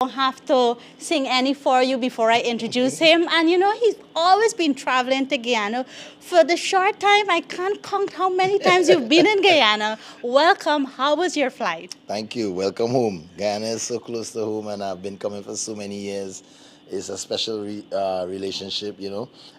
don't have to sing any for you before I introduce him. And he's always been traveling to Guyana. For the short time, I can't count how many times you've been in Guyana. Welcome. How was your flight? Thank you. Welcome home. Guyana is so close to home, and I've been coming for so many years. It's a special relationship,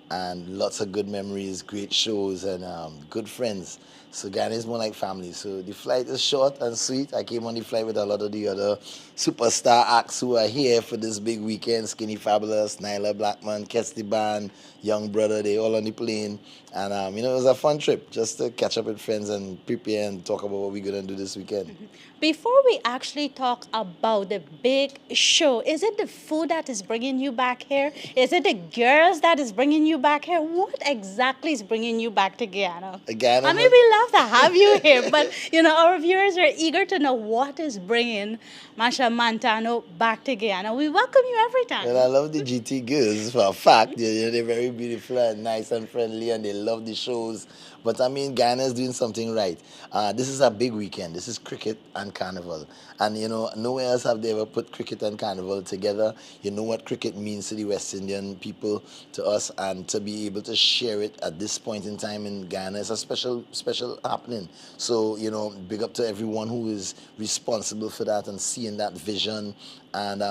and lots of good memories, great shows, and good friends. So Guyana is more like family. So the flight is short and sweet. I came on the flight with a lot of the other superstar acts who are here for this big weekend. Skinny Fabulous, Nyla Blackman, Kesty Band, Young Brother, they all on the plane. And, it was a fun trip just to catch up with friends and prepare and talk about what we're going to do this weekend. Before we actually talk about the big show, is it the food that is bringing you back here? Is it the girls that is bringing you back here? What exactly is bringing you back to Guyana? Guyana, I mean, we love to have you here, but our viewers are eager to know what is bringing Machel Montauk back to Guyana. We welcome you every time. Well, I love the GT girls for a fact. They're very beautiful and nice and friendly, and they love the shows. But I mean, Guyana is doing something right. This is a big weekend. This is cricket and carnival. And, nowhere else have they ever put cricket and carnival together. You know what cricket means to the West Indian people, to us, and to be able to share it at this point in time in Guyana is a special happening. So, big up to everyone who is responsible for that and seeing that vision. And,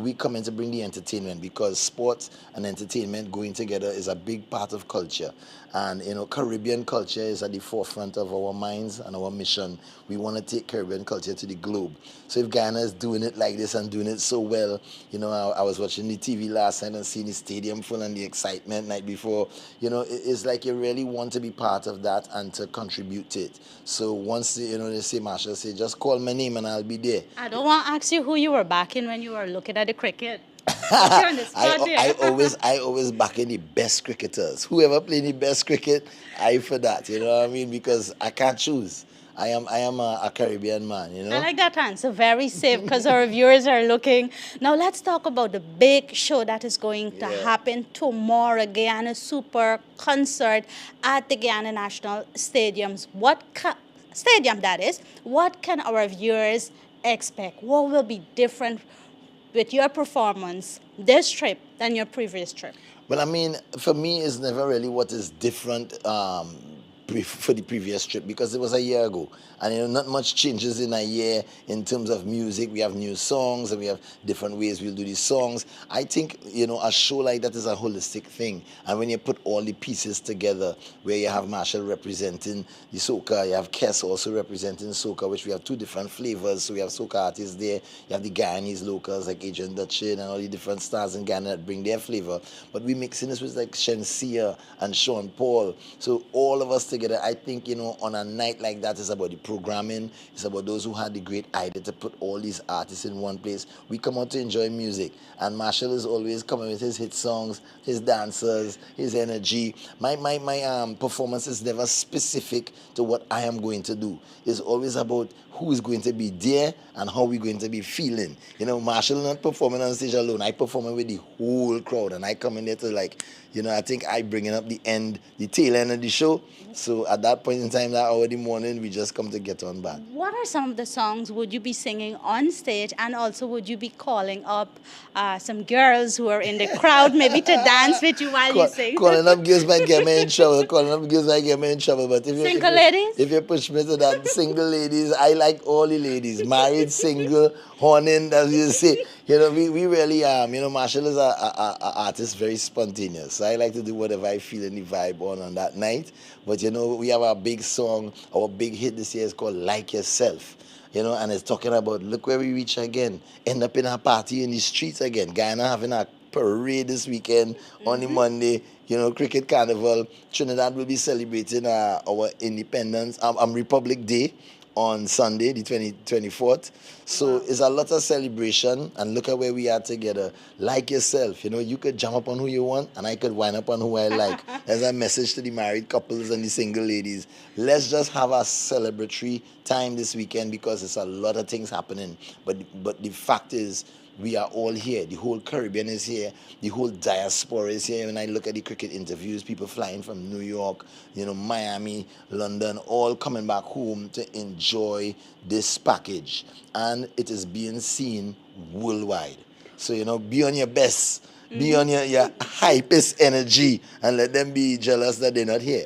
we come in to bring the entertainment, because sports and entertainment going together is a big part of culture. And, Caribbean culture is at the forefront of our minds and our mission. We want to take Caribbean culture to the globe. So if Guyana is doing it like this and doing it so well, I was watching the TV last night and seeing the stadium full and the excitement night before, it's like you really want to be part of that and to contribute to it. So once, they say, Machel, say, just call my name and I'll be there. I don't want to ask you who you were backing when you were looking at the cricket. You're on the spot there. I always back in the best cricketers. Whoever playing the best cricket, I for that. You know what I mean? Because I can't choose. I am a Caribbean man, I like that answer. Very safe, because our viewers are looking. Now let's talk about the big show that is going to happen tomorrow. Guyana Super Concert at the Guyana National Stadiums. Stadium that is. What can our viewers expect? What will be different with your performance this trip than your previous trip? Well, I mean, for me, it's never really what is different for the previous trip, because it was a year ago, and not much changes in a year in terms of music. We have new songs and we have different ways we'll do these songs. I think a show like that is a holistic thing, and when you put all the pieces together, where you have Machel representing the soca, you have Kes also representing soca, which we have two different flavors. So we have soca artists there, you have the Guyanese locals like Adrian Dutchin and all the different stars in Ghana that bring their flavor, but we mixing this with like Shensia and Sean Paul. So all of us together, I think, on a night like that, it's about the programming. It's about those who had the great idea to put all these artists in one place. We come out to enjoy music, and Machel is always coming with his hit songs, his dancers, his energy. My performance is never specific to what I am going to do. It's always about who is going to be there and how we're going to be feeling. Machel not performing on stage alone. I performing with the whole crowd, and I come in there to I think I bringing up the tail end of the show. So at that point in time, that hour of the morning, we just come to get on back. What are some of the songs would you be singing on stage, and also would you be calling up some girls who are in the crowd maybe to dance with you while you sing? Calling up girls might get me in trouble. But single ladies? If you push me to that, single ladies, I like all the ladies, married, single, horning, as you say. We really Machel is a artist, very spontaneous. So I like to do whatever I feel in the vibe on that night. But we have our big song, our big hit this year is called Like Yourself. And it's talking about, look where we reach again. End up in a party in the streets again. Guyana having a parade this weekend on the Monday. Cricket Carnival. Trinidad will be celebrating our independence, Republic Day on Sunday, the 24th. So it's a lot of celebration, and look at where we are together. Like yourself, you could jump up on who you want, and I could wind up on who I like. There's a message to the married couples and the single ladies. Let's just have a celebratory time this weekend, because it's a lot of things happening. But the fact is, we are all here. The whole Caribbean is here. The whole diaspora is here. When I look at the cricket interviews, people flying from New York, Miami, London, all coming back home to enjoy this package. And it is being seen worldwide. So, be on your best, be on your hypest energy, and let them be jealous that they're not here.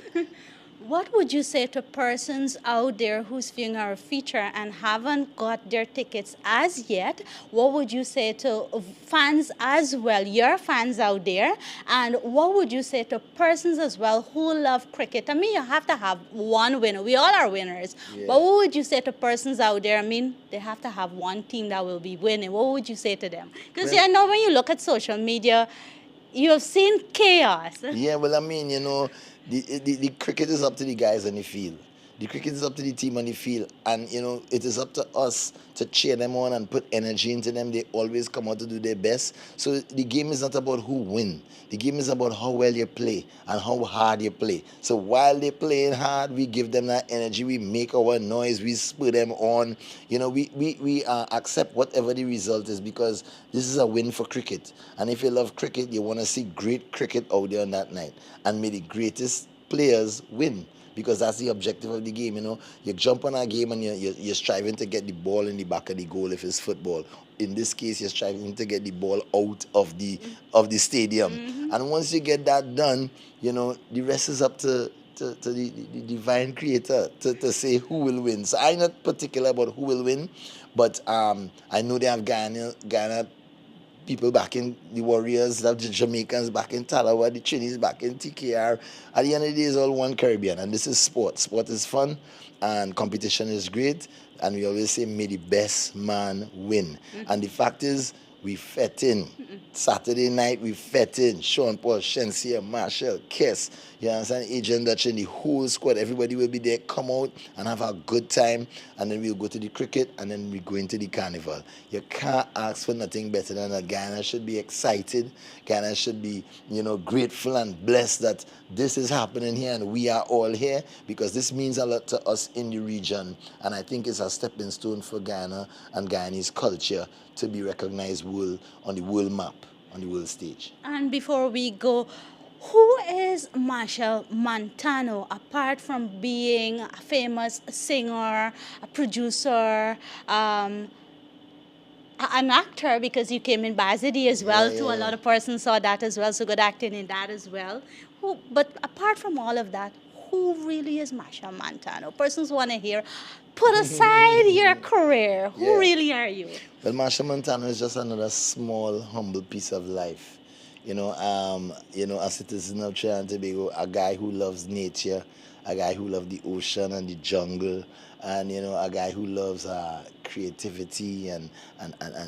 What would you say to persons out there who's viewing our feature and haven't got their tickets as yet? What would you say to fans as well, your fans out there? And what would you say to persons as well who love cricket? I mean, you have to have one winner. We all are winners. Yeah. But what would you say to persons out there? I mean, they have to have one team that will be winning. What would you say to them? Because Well, I know when you look at social media, you have seen chaos. Yeah, well, I mean, the cricket is up to the guys on the field. The cricket is up to the team on the field. And, it is up to us to cheer them on and put energy into them. They always come out to do their best. So the game is not about who win. The game is about how well you play and how hard you play. So while they're playing hard, we give them that energy. We make our noise. We spur them on. We accept whatever the result is, because this is a win for cricket. And if you love cricket, you want to see great cricket out there on that night. And may the greatest players win, because that's the objective of the game. You jump on a game and you're striving to get the ball in the back of the goal if it's football. In this case, you're striving to get the ball out of the stadium. Mm-hmm. And once you get that done, the rest is up to the divine creator to say who will win. So I'm not particular about who will win, but I know they have Guyana people back in the Warriors, the Jamaicans back in Talawa, the Chinese back in TKR. At the end of the day, it's all one Caribbean, and this is sport. Sport is fun, and competition is great, and we always say, may the best man win. Mm-hmm. And the fact is, we fed in. Mm-mm. Saturday night, we fed in. Sean Paul, Shensia, Machel, Kess, you understand, Agent Dutch, and the whole squad. Everybody will be there. Come out and have a good time. And then we'll go to the cricket, and then we go into the carnival. You can't ask for nothing better than that. Guyana should be excited. Guyana should be, grateful and blessed that this is happening here and we are all here, because this means a lot to us in the region. And I think it's a stepping stone for Guyana and Guyanese culture to be recognized on the world map, on the world stage. And before we go, who is Machel Montauk, apart from being a famous singer, a producer, an actor, because you came in Bazidi as well, too. A lot of persons saw that as well, so good acting in that as well. But apart from all of that, who really is Machel Montauk? Persons want to hear, put aside your career. Who really are you? Well, Machel Montauk is just another small, humble piece of life. A citizen of Trinidad and Tobago, a guy who loves nature, a guy who loves the ocean and the jungle, and a guy who loves creativity and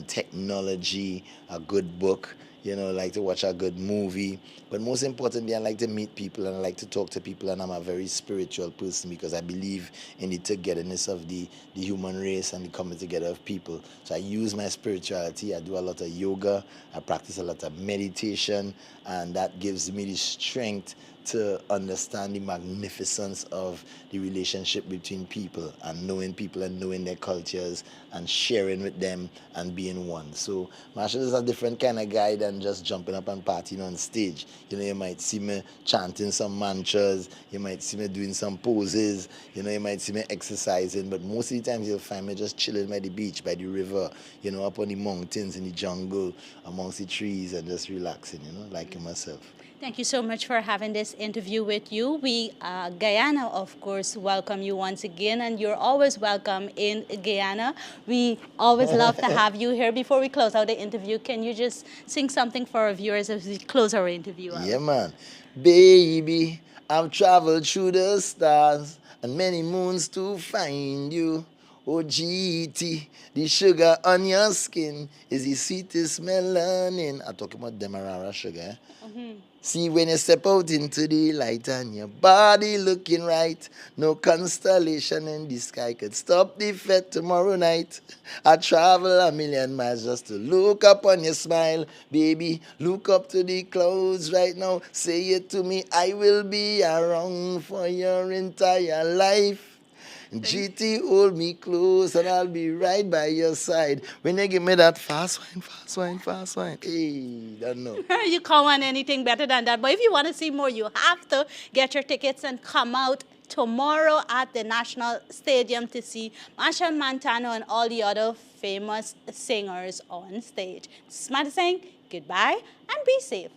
technology, a good book. Like to watch a good movie. But most importantly, I like to meet people and I like to talk to people, and I'm a very spiritual person because I believe in the togetherness of the human race and the coming together of people. So I use my spirituality. I do a lot of yoga. I practice a lot of meditation, and that gives me the strength to understand the magnificence of the relationship between people and knowing their cultures and sharing with them and being one. So Machel is a different kind of guy than just jumping up and partying on stage. You might see me chanting some mantras, you might see me doing some poses, you might see me exercising, but most of the times you'll find me just chilling by the beach, by the river, up on the mountains, in the jungle, amongst the trees, and just relaxing, liking myself. Thank you so much for having this interview with you. We, Guyana, of course, welcome you once again, and you're always welcome in Guyana. We always love to have you here. Before we close out the interview, can you just sing something for our viewers as we close our interview out? Yeah, man. Baby, I've traveled through the stars and many moons to find you. Oh, GT, the sugar on your skin is the sweetest melanin. I'm talking about Demerara sugar. Mm-hmm. See, when you step out into the light and your body looking right, no constellation in the sky could stop the fete tomorrow night. I travel a million miles just to look up on your smile. Baby, look up to the clouds right now. Say it to me, I will be around for your entire life. GT, hold me close and I'll be right by your side. When you give me that fast wine. Hey, don't know. You can't want anything better than that. But if you want to see more, you have to get your tickets and come out tomorrow at the National Stadium to see Machel Montauk and all the other famous singers on stage. This is Madison saying goodbye and be safe.